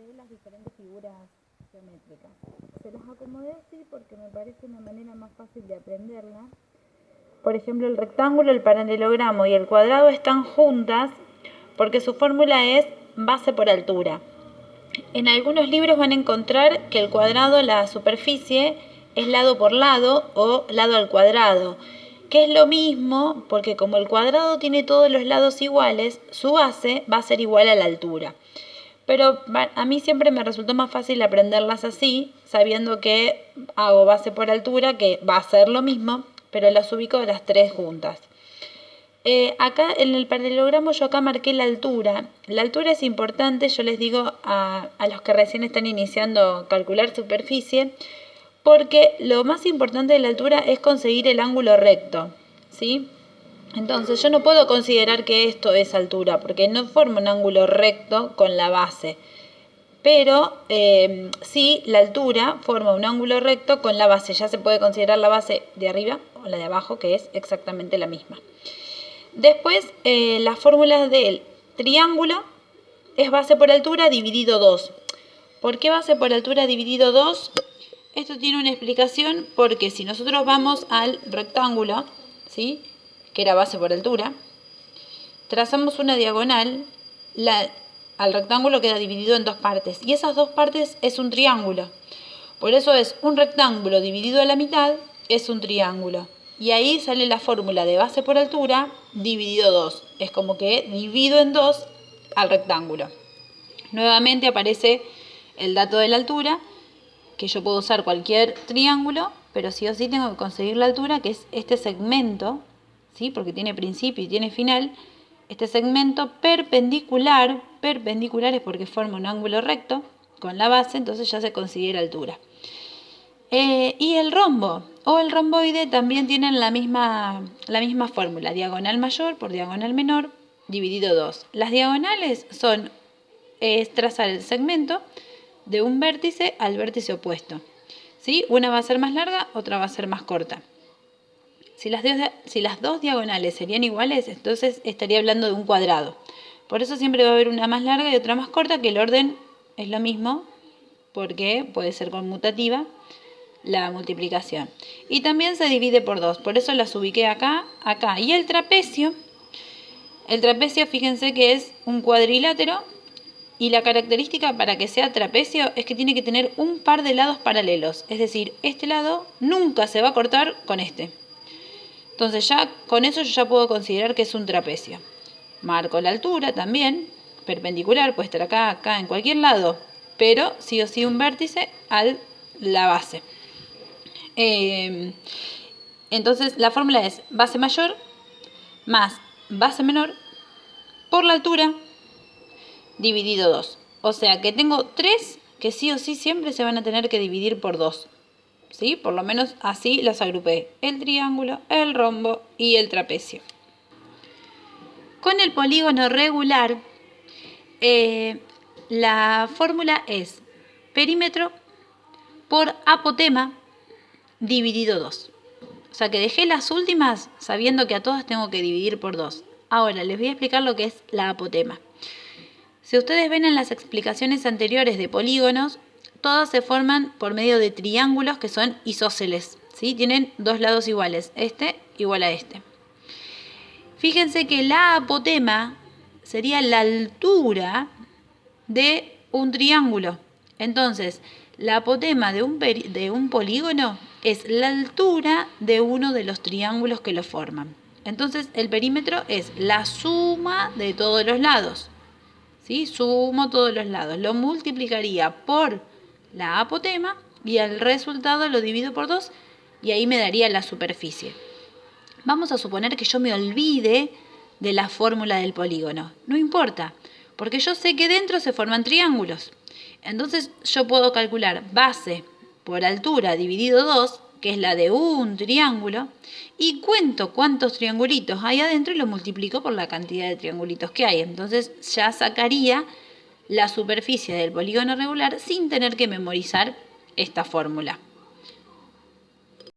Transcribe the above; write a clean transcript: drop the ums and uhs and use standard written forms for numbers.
de las diferentes figuras geométricas. Se las acomodé así porque me parece una manera más fácil de aprenderla. Por ejemplo, el rectángulo, el paralelogramo y el cuadrado están juntas porque su fórmula es base por altura. En algunos libros van a encontrar que el cuadrado, la superficie, es lado por lado o lado al cuadrado, que es lo mismo porque como el cuadrado tiene todos los lados iguales, su base va a ser igual a la altura. Pero a mí siempre me resultó más fácil aprenderlas así, sabiendo que hago base por altura, que va a ser lo mismo, pero las ubico de las tres juntas. Acá en el paralelogramo yo acá marqué la altura. La altura es importante, yo les digo a los que recién están iniciando calcular superficie, porque lo más importante de la altura es conseguir el ángulo recto, ¿sí? Entonces yo no puedo considerar que esto es altura, porque no forma un ángulo recto con la base. Pero sí, la altura forma un ángulo recto con la base. Ya se puede considerar la base de arriba o la de abajo, que es exactamente la misma. Después, las fórmulas del triángulo es base por altura dividido 2. ¿Por qué base por altura dividido 2? Esto tiene una explicación porque si nosotros vamos al rectángulo, ¿sí?, que era base por altura, trazamos una diagonal, al rectángulo queda dividido en dos partes y esas dos partes es un triángulo. Por eso es un rectángulo dividido a la mitad, es un triángulo. Y ahí sale la fórmula de base por altura dividido 2. Es como que divido en 2 al rectángulo. Nuevamente aparece el dato de la altura, que yo puedo usar cualquier triángulo, pero sí o sí tengo que conseguir la altura, que es este segmento, ¿sí?, porque tiene principio y tiene final. Este segmento perpendicular es porque forma un ángulo recto con la base, entonces ya se considera altura. Y el rombo o el romboide también tienen la misma fórmula, diagonal mayor por diagonal menor, dividido 2. Las diagonales es trazar el segmento de un vértice al vértice opuesto, ¿sí? Una va a ser más larga, otra va a ser más corta. Si las dos diagonales serían iguales, entonces estaría hablando de un cuadrado. Por eso siempre va a haber una más larga y otra más corta, que el orden es lo mismo, porque puede ser conmutativa la multiplicación. Y también se divide por 2, por eso las ubiqué acá, acá. Y el trapecio, fíjense que es un cuadrilátero, y la característica para que sea trapecio es que tiene que tener un par de lados paralelos, es decir, este lado nunca se va a cortar con este. Entonces ya con eso yo ya puedo considerar que es un trapecio. Marco la altura también, perpendicular, puede estar acá, acá, en cualquier lado, pero sí o sí un vértice a la base. Entonces la fórmula es base mayor más base menor por la altura dividido 2. O sea que tengo 3 que sí o sí siempre se van a tener que dividir por 2. ¿Sí? Por lo menos así las agrupé: el triángulo, el rombo y el trapecio. Con el polígono regular, la fórmula es perímetro por apotema dividido 2. O sea que dejé las últimas sabiendo que a todas tengo que dividir por 2. Ahora les voy a explicar lo que es la apotema. Si ustedes ven en las explicaciones anteriores de polígonos, todas se forman por medio de triángulos que son isósceles, ¿sí? Tienen dos lados iguales, este igual a este. Fíjense que la apotema sería la altura de un triángulo. Entonces, la apotema de un polígono es la altura de uno de los triángulos que lo forman. Entonces, el perímetro es la suma de todos los lados. ¿Sí? Sumo todos los lados, lo multiplicaría por la apotema y el resultado lo divido por 2 y ahí me daría la superficie. Vamos a suponer que yo me olvide de la fórmula del polígono. No importa, porque yo sé que dentro se forman triángulos. Entonces yo puedo calcular base por altura dividido 2, que es la de un triángulo, y cuento cuántos triangulitos hay adentro y lo multiplico por la cantidad de triangulitos que hay. Entonces ya sacaría la superficie del polígono regular sin tener que memorizar esta fórmula.